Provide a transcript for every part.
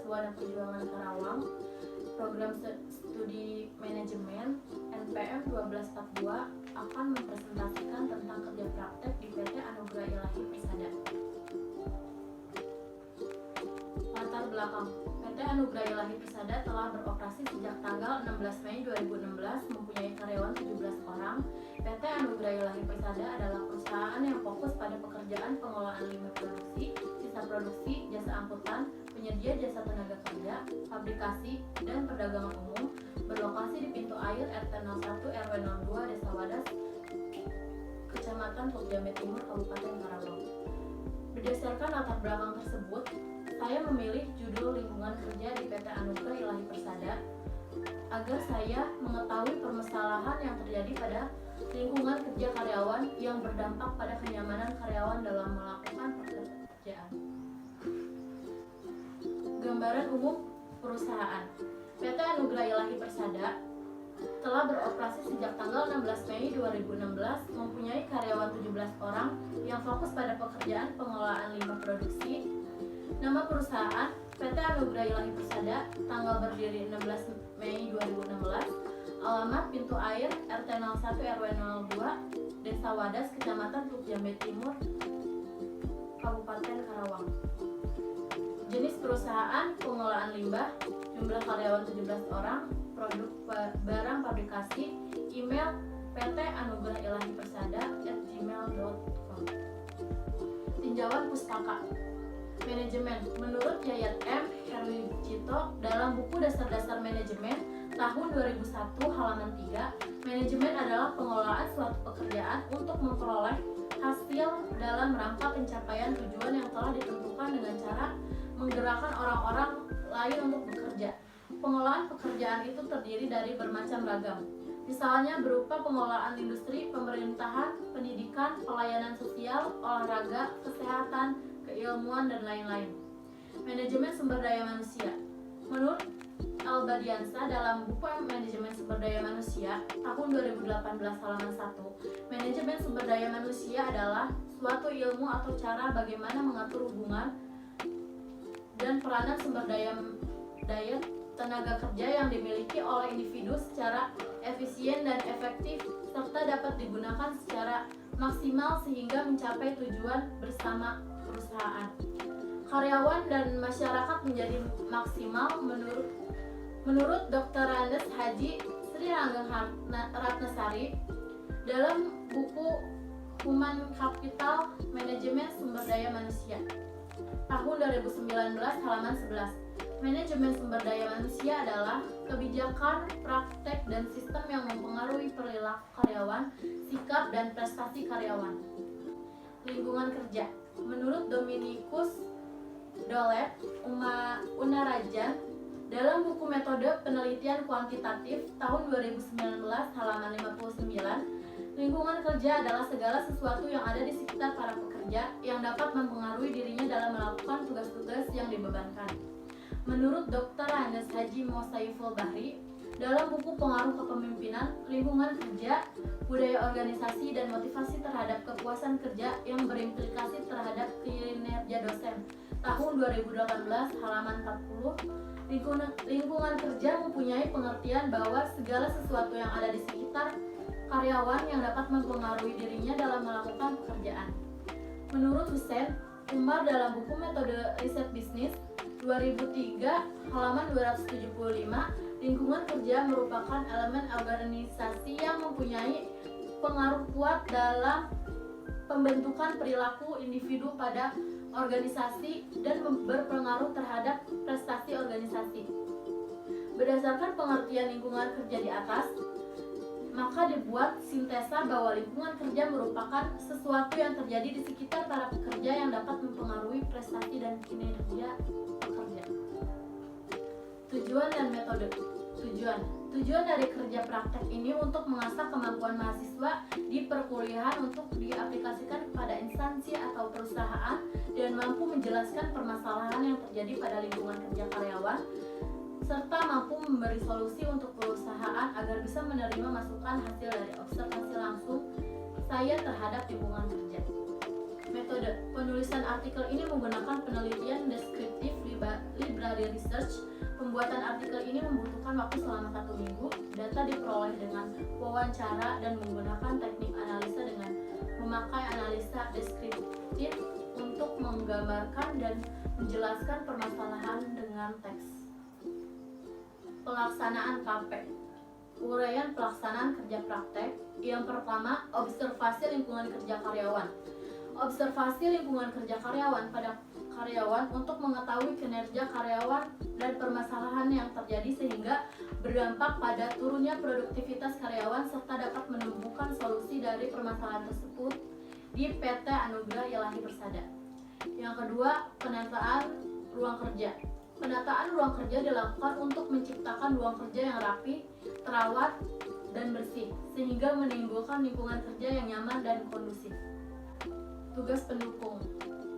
Wadah Perjuangan Karawang, Program Studi Manajemen NPM 1242 akan mempresentasikan tentang kerja praktek di PT Anugerah Ilahi Persada. Latar belakang: PT Anugerah Ilahi Persada telah beroperasi sejak tanggal 16 Mei 2016, mempunyai karyawan 17 orang. PT Anugerah Ilahi Persada adalah perusahaan yang fokus pada pekerjaan pengelolaan limbah produksi, sisa produksi, jasa angkutan, penyedia jasa tenaga kerja, fabrikasi, dan perdagangan umum, berlokasi di pintu air RT 01 RW 02 Desa Wadas, Kecamatan Teluk Jambe Timur, Kabupaten Karawang. Berdasarkan latar belakang tersebut, saya memilih judul lingkungan kerja di PT Anugerah Ilahi Persada agar saya mengetahui permasalahan yang terjadi pada lingkungan kerja karyawan yang berdampak pada kenyamanan karyawan dalam melakukan pekerjaan. Gambaran umum perusahaan. PT Anugerah Ilahi Persada telah beroperasi sejak tanggal 16 Mei 2016, mempunyai karyawan 17 orang yang fokus pada pekerjaan pengelolaan limbah produksi. Nama perusahaan PT Anugerah Ilahi Persada, tanggal berdiri 16 Mei 2016, alamat pintu air RT 01 RW 02 Desa Wadas, Kecamatan Teluk Jambe Timur, Kabupaten Karawang. Jenis perusahaan pengelolaan limbah, jumlah karyawan 17 orang, produk barang fabrikasi, email pt.anugerah-ilahi-persada@gmail.com. Tinjauan pustaka. Manajemen. Menurut Yayat M. Herwijito dalam buku Dasar-Dasar Manajemen tahun 2001 halaman 3, manajemen adalah pengelolaan suatu pekerjaan untuk memperoleh hasil dalam rangka pencapaian tujuan yang telah ditentukan dengan cara menggerakkan orang-orang lain untuk bekerja. Pengelolaan pekerjaan itu terdiri dari bermacam ragam, misalnya berupa pengelolaan industri, pemerintahan, pendidikan, pelayanan sosial, olahraga, kesehatan, keilmuan, dan lain-lain. Manajemen sumber daya manusia. Menurut Albadiansa dalam buku Manajemen Sumber Daya Manusia tahun 2018 halaman 1, manajemen sumber daya manusia adalah suatu ilmu atau cara bagaimana mengatur hubungan dan peranan sumber daya tenaga kerja yang dimiliki oleh individu secara efisien dan efektif serta dapat digunakan secara maksimal sehingga mencapai tujuan bersama perusahaan. Karyawan dan masyarakat menjadi maksimal menurut Dr. Andes Haji Sri Langgeng Ratnasari dalam buku Human Capital Manajemen Sumber Daya Manusia tahun 2019 halaman 11. Manajemen sumber daya manusia adalah kebijakan, praktek, dan sistem yang mempengaruhi perilaku karyawan, sikap, dan prestasi karyawan. Lingkungan kerja. Menurut Dominikus Dolet Unarajan dalam buku Metode Penelitian Kuantitatif tahun 2019 halaman 59, lingkungan kerja adalah segala sesuatu yang ada di sekitar para pekerja yang dapat mempengaruhi dirinya dalam melakukan tugas-tugas yang dibebankan. Menurut Dr. Andes Haji Mosaiful Bahri dalam buku Pengaruh Kepemimpinan, Lingkungan Kerja, Budaya Organisasi, dan Motivasi Terhadap Kepuasan Kerja yang Berimplikasi Terhadap Kinerja Dosen tahun 2018 halaman 40, lingkungan kerja mempunyai pengertian bahwa segala sesuatu yang ada di sekitar karyawan yang dapat mempengaruhi dirinya dalam melakukan pekerjaan. Menurut Hussein Umar dalam buku Metode Riset Bisnis 2003 halaman 275, lingkungan kerja merupakan elemen organisasi yang mempunyai pengaruh kuat dalam pembentukan perilaku individu pada organisasi dan berpengaruh terhadap prestasi organisasi. Berdasarkan pengertian lingkungan kerja di atas, maka dibuat sintesa bahwa lingkungan kerja merupakan sesuatu yang terjadi di sekitar para pekerja yang dapat mempengaruhi prestasi dan kinerja pekerja. Tujuan dan metode. Tujuan dari kerja praktek ini untuk mengasah kemampuan mahasiswa di perkuliahan untuk diaplikasikan kepada instansi atau perusahaan dan mampu menjelaskan permasalahan yang terjadi pada lingkungan kerja karyawan serta mampu memberi solusi untuk perusahaan agar bisa menerima masukan hasil dari observasi langsung saya terhadap lingkungan kerja. Metode penulisan artikel ini menggunakan penelitian deskriptif library research. Pembuatan artikel ini membutuhkan waktu selama 1 minggu. Data diperoleh dengan wawancara dan menggunakan teknik analisa dengan memakai analisa deskriptif untuk menggambarkan dan menjelaskan permasalahan dengan teks. Pelaksanaan KP. Uraian pelaksanaan kerja praktek. Yang pertama, observasi lingkungan kerja karyawan. Observasi lingkungan kerja karyawan pada karyawan untuk mengetahui kinerja karyawan dan permasalahan yang terjadi sehingga berdampak pada turunnya produktivitas karyawan serta dapat menemukan solusi dari permasalahan tersebut di PT Anugerah Ilahi Persada. Yang kedua, penataan ruang kerja. Penataan ruang kerja dilakukan untuk menciptakan ruang kerja yang rapi, terawat, dan bersih, sehingga menimbulkan lingkungan kerja yang nyaman dan kondusif. Tugas pendukung.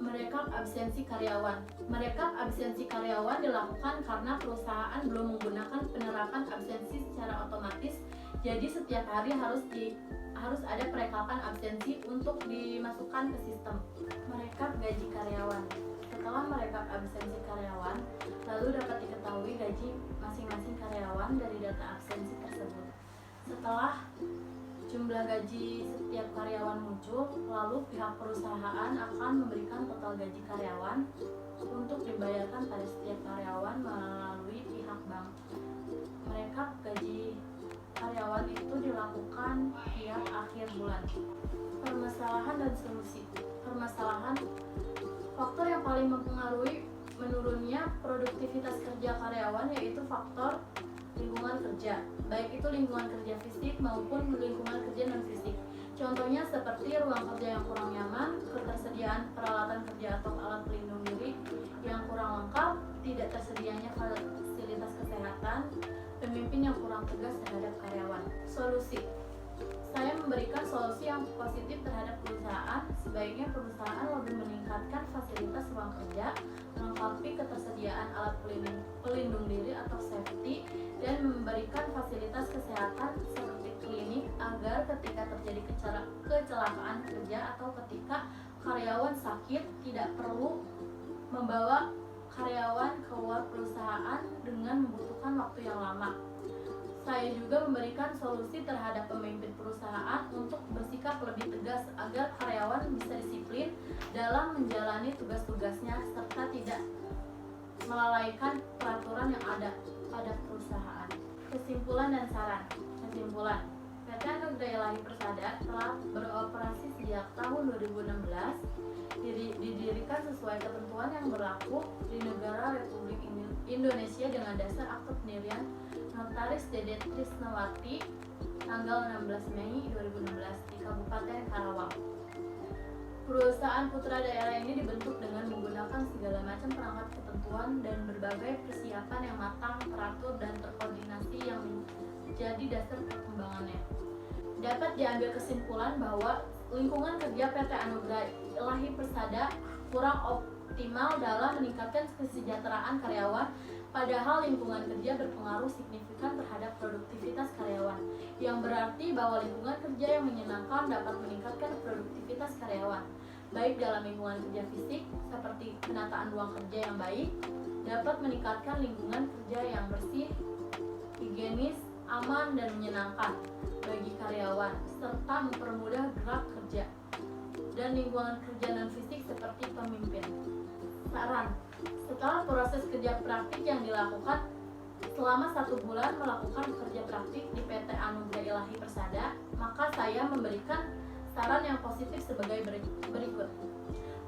Merekap absensi karyawan. Merekap absensi karyawan dilakukan karena perusahaan belum menggunakan penerapan absensi secara otomatis, jadi setiap hari harus ada perekapan absensi untuk dimasukkan ke sistem. Merekap gaji karyawan. Setelah merekap absensi karyawan, lalu dapat diketahui gaji masing-masing karyawan dari data absensi tersebut. Setelah jumlah gaji setiap karyawan muncul, lalu pihak perusahaan akan memberikan total gaji karyawan untuk dibayarkan pada setiap karyawan melalui pihak bank. Merekap gaji karyawan itu dilakukan tiap akhir bulan. Permasalahan dan solusi. Permasalahan. Faktor yang paling mempengaruhi menurunnya produktivitas kerja karyawan yaitu faktor lingkungan kerja, baik itu lingkungan kerja fisik maupun lingkungan kerja non fisik. Contohnya seperti ruang kerja yang kurang nyaman, ketersediaan peralatan kerja atau alat pelindung diri yang kurang lengkap, tidak tersedianya fasilitas kesehatan, pemimpin yang kurang tegas terhadap karyawan. Solusi. Saya memberikan solusi yang positif terhadap perusahaan. Sebaiknya perusahaan lebih meningkatkan fasilitas ruang kerja, melengkapi ketersediaan alat pelindung diri atau safety, dan memberikan fasilitas kesehatan seperti klinik agar ketika terjadi kecelakaan kerja atau ketika karyawan sakit tidak perlu membawa karyawan keluar perusahaan dengan membutuhkan waktu yang lama. Saya juga memberikan solusi terhadap pemimpin perusahaan untuk bersikap lebih tegas agar karyawan bisa disiplin dalam menjalani tugas-tugasnya serta tidak melalaikan peraturan yang ada pada perusahaan. Kesimpulan dan saran. Kesimpulan. PT Anugerah Ilahi Persada telah beroperasi sejak tahun 2016, didirikan sesuai ketentuan yang berlaku di negara Republik Indonesia dengan dasar Akte Pendirian Notaris Dede Trisnawati tanggal 16 Mei 2016 di Kabupaten Karawang. Perusahaan putra daerah ini dibentuk dengan menggunakan segala macam perangkat ketentuan dan berbagai persiapan yang matang, teratur, dan terkoordinasi yang menjadi dasar perkembangannya. Dapat diambil kesimpulan bahwa lingkungan kerja PT Anugerah Ilahi Persada kurang optimal dalam meningkatkan kesejahteraan karyawan, padahal lingkungan kerja berpengaruh signifikan terhadap produktivitas karyawan, yang berarti bahwa lingkungan kerja yang menyenangkan dapat meningkatkan produktivitas karyawan, baik dalam lingkungan kerja fisik seperti penataan ruang kerja yang baik, dapat meningkatkan lingkungan kerja yang bersih, higienis, aman, dan menyenangkan bagi karyawan, serta mempermudah gerak kerja, dan lingkungan kerja non fisik seperti pemimpin. Saran. Setelah proses kerja praktik yang dilakukan selama 1 bulan melakukan kerja praktik di PT Anugerah Ilahi Persada, maka saya memberikan saran yang positif sebagai berikut.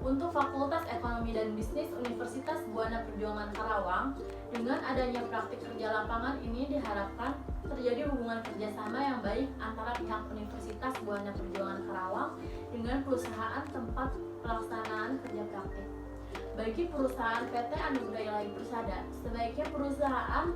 Untuk Fakultas Ekonomi dan Bisnis Universitas Buana Perjuangan Karawang, dengan adanya praktik kerja lapangan ini diharapkan terjadi hubungan kerjasama yang baik antara pihak Universitas Buana Perjuangan Karawang dengan perusahaan tempat pelaksanaan kerja praktik. Bagi perusahaan PT Anugerah Ilahi Persada, sebaiknya perusahaan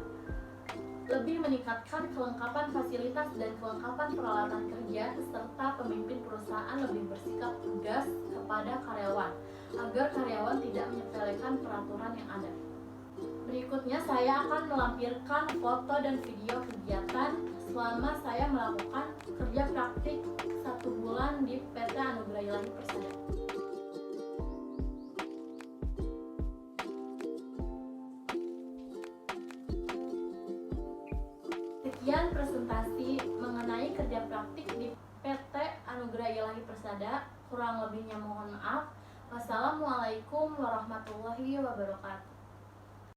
lebih meningkatkan kelengkapan fasilitas dan kelengkapan peralatan kerja serta pemimpin perusahaan lebih bersikap tegas kepada karyawan agar karyawan tidak menyepelekan peraturan yang ada. Berikutnya saya akan melampirkan foto dan video kegiatan selama saya melakukan kerja praktik 1 bulan di PT Anugerah Ilahi Persada. Sekian presentasi mengenai kerja praktik di PT Anugerah Ilahi Persada. Kurang lebihnya mohon maaf. Wassalamualaikum warahmatullahi wabarakatuh.